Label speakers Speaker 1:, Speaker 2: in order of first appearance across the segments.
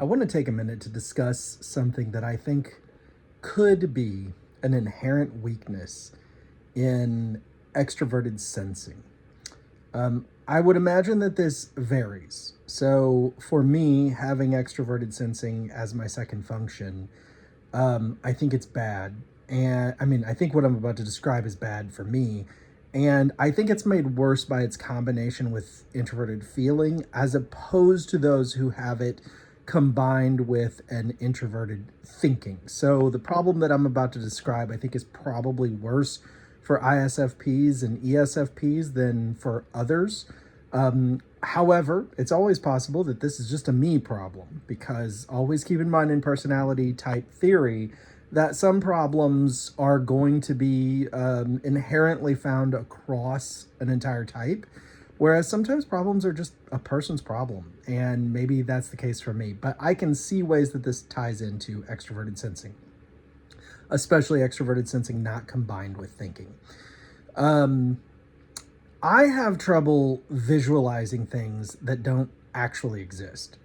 Speaker 1: I want to take a minute to discuss something that I think could be an inherent weakness in extroverted sensing. I would imagine that this varies. So, for me, having extroverted sensing as my second function, I think it's bad. And I mean, I think what I'm about to describe is bad for me. And I think it's made worse by its combination with introverted feeling, as opposed to those who have it combined with an introverted thinking. So the problem that I'm about to describe, I think, is probably worse for ISFPs and ESFPs than for others. However, it's always possible that this is just a me problem, because always keep in mind in personality type theory that some problems are going to be inherently found across an entire type, whereas sometimes problems are just a person's problem, and maybe that's the case for me. But I can see ways that this ties into extroverted sensing, especially extroverted sensing not combined with thinking. I have trouble visualizing things that don't actually exist.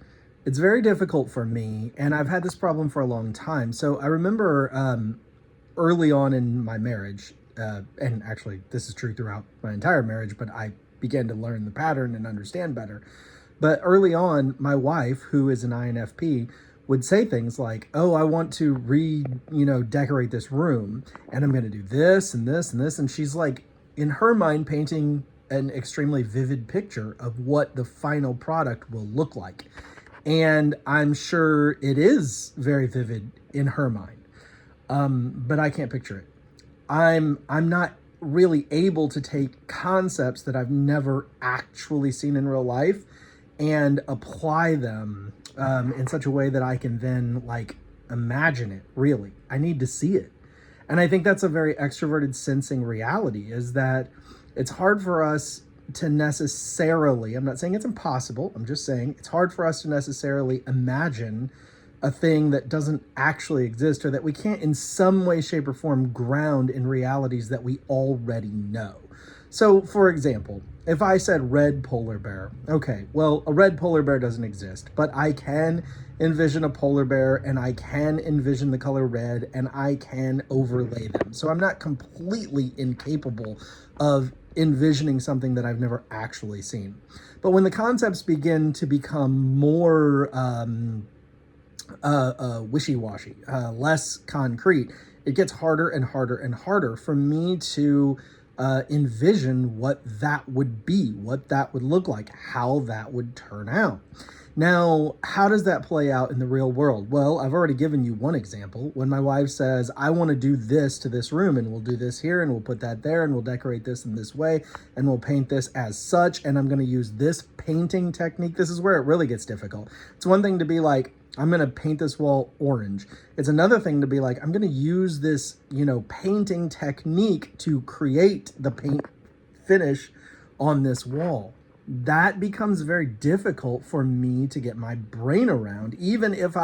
Speaker 1: It's very difficult for me, and I've had this problem for a long time. So I remember early on in my marriage, and actually this is true throughout my entire marriage, but I began to learn the pattern and understand better. But early on, my wife, who is an INFP, would say things like, "Oh, I want to decorate this room, and I'm going to do this and this and this." And she's like, in her mind, painting an extremely vivid picture of what the final product will look like. And I'm sure it is very vivid in her mind, but I can't picture it. I'm not really able to take concepts that I've never actually seen in real life and apply them in such a way that I can then imagine it. Really, I need to see it, and I think that's a very extroverted sensing reality. Is that it's hard for us to necessarily, I'm not saying it's impossible, I'm just saying it's hard for us to necessarily imagine a thing that doesn't actually exist, or that we can't in some way, shape, or form ground in realities that we already know. So, for example, if I said red polar bear, okay, well, a red polar bear doesn't exist, but I can envision a polar bear, and I can envision the color red, and I can overlay them. So I'm not completely incapable of envisioning something that I've never actually seen. But when the concepts begin to become more wishy-washy, less concrete, it gets harder and harder and harder for me to envision what that would be, what that would look like, how that would turn out. Now, how does that play out in the real world? Well, I've already given you one example. When my wife says, "I want to do this to this room, and we'll do this here, and we'll put that there, and we'll decorate this in this way, and we'll paint this as such, and I'm going to use this painting technique," this is where it really gets difficult. It's one thing to be like, "I'm going to paint this wall orange." It's another thing to be like, "I'm going to use this, painting technique to create the paint finish on this wall." That becomes very difficult for me to get my brain around. Even if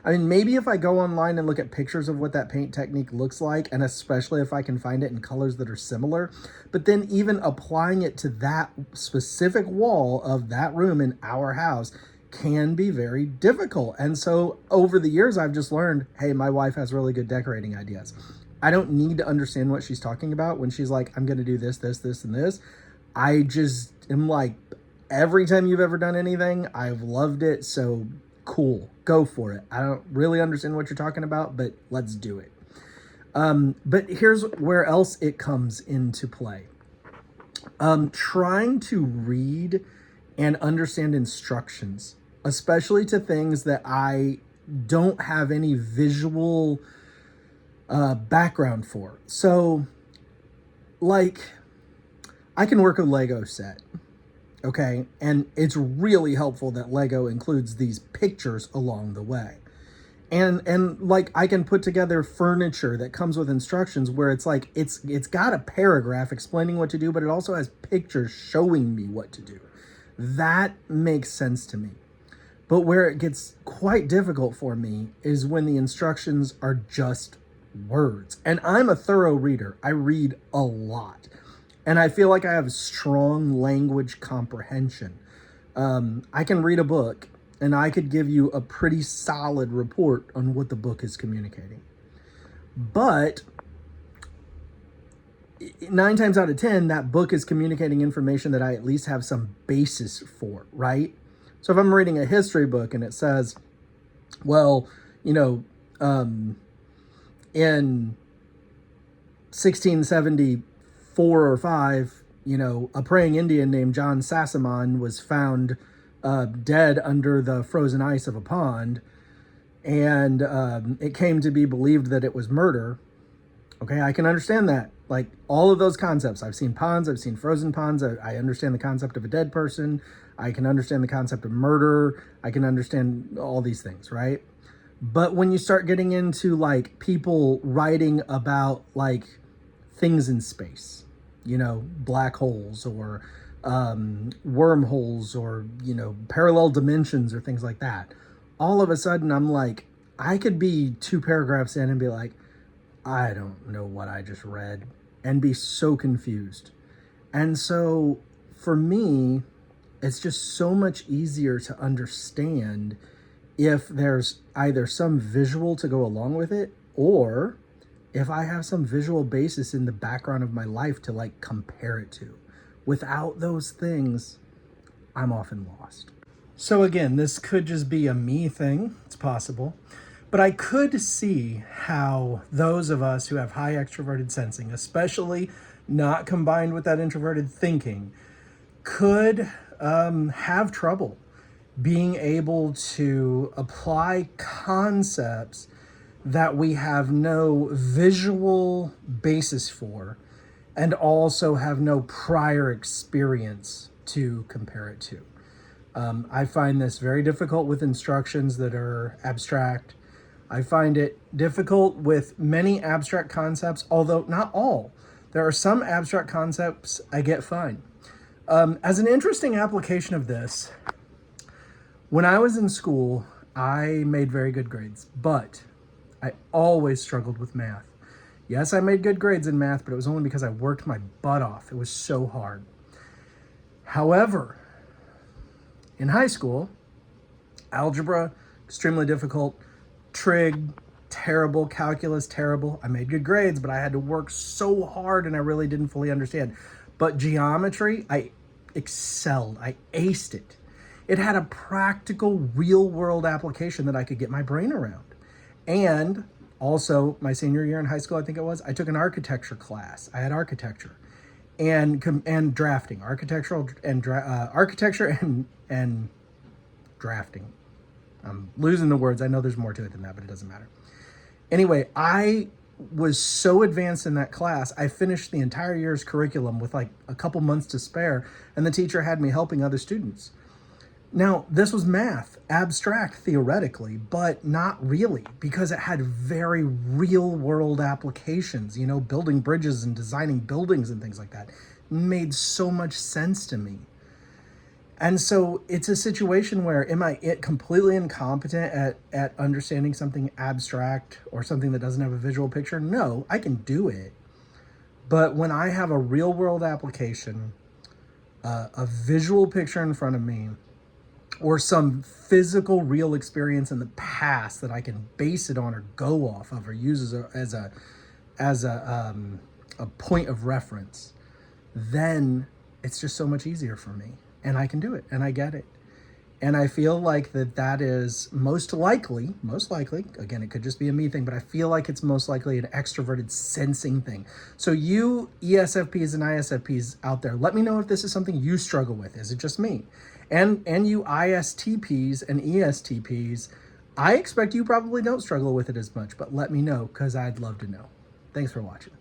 Speaker 1: maybe if I go online and look at pictures of what that paint technique looks like, and especially if I can find it in colors that are similar, but then even applying it to that specific wall of that room in our house can be very difficult. And so over the years, I've just learned, hey, my wife has really good decorating ideas. I don't need to understand what she's talking about when she's like, "I'm going to do this, this, this, and this." I just am like, every time you've ever done anything, I've loved it. So cool, go for it. I don't really understand what you're talking about, but let's do it. But here's where else it comes into play. Trying to read and understand instructions, especially to things that I don't have any visual background for. So, I can work a Lego set, okay? And it's really helpful that Lego includes these pictures along the way. And I can put together furniture that comes with instructions where it's got a paragraph explaining what to do, but it also has pictures showing me what to do. That makes sense to me. But where it gets quite difficult for me is when the instructions are just words. And I'm a thorough reader. I read a lot. And I feel like I have strong language comprehension. I can read a book and I could give you a pretty solid report on what the book is communicating. But 9 times out of 10, that book is communicating information that I at least have some basis for, right? So if I'm reading a history book and it says, well, in 1674 or 5, a praying Indian named John Sassamon was found dead under the frozen ice of a pond, and it came to be believed that it was murder. Okay, I can understand that. Like all of those concepts. I've seen ponds, I've seen frozen ponds. I understand the concept of a dead person. I can understand the concept of murder. I can understand all these things, right? But when you start getting into like people writing about like things in space, black holes or wormholes or, parallel dimensions or things like that, all of a sudden I'm like, I could be 2 paragraphs in and be like, I don't know what I just read, and be so confused. And so for me, it's just so much easier to understand if there's either some visual to go along with it, or if I have some visual basis in the background of my life to like compare it to. Without those things, I'm often lost. So again, this could just be a me thing. It's possible. But I could see how those of us who have high extroverted sensing, especially not combined with that introverted thinking, could have trouble being able to apply concepts that we have no visual basis for, and also have no prior experience to compare it to. I find this very difficult with instructions that are abstract. I find it difficult with many abstract concepts, although not all. There are some abstract concepts I get fine. As an interesting application of this, when I was in school, I made very good grades, but I always struggled with math. Yes, I made good grades in math, but it was only because I worked my butt off. It was so hard. However, in high school, algebra, extremely difficult. Trig, terrible. Calculus, terrible. I made good grades, but I had to work so hard and I really didn't fully understand. But geometry, I excelled. I aced it. It had a practical, real-world application that I could get my brain around. And also, my senior year in high school, I think it was, I took an architecture class. I had architecture and drafting, architecture and drafting. I'm losing the words. I know there's more to it than that, but it doesn't matter. Anyway, I was so advanced in that class, I finished the entire year's curriculum with like a couple months to spare, and the teacher had me helping other students. Now, this was math, abstract theoretically, but not really, because it had very real-world applications, building bridges and designing buildings and things like that. It made so much sense to me. And so it's a situation where, am I completely incompetent at understanding something abstract or something that doesn't have a visual picture? No, I can do it. But when I have a real world application, a visual picture in front of me, or some physical real experience in the past that I can base it on or go off of or use as a point of reference, then it's just so much easier for me. And I can do it, and I get it. And I feel like that is most likely, again, it could just be a me thing, but I feel like it's most likely an extroverted sensing thing. So you ESFPs and ISFPs out there, let me know if this is something you struggle with. Is it just me? And you ISTPs and ESTPs, I expect you probably don't struggle with it as much, but let me know, because I'd love to know. Thanks for watching.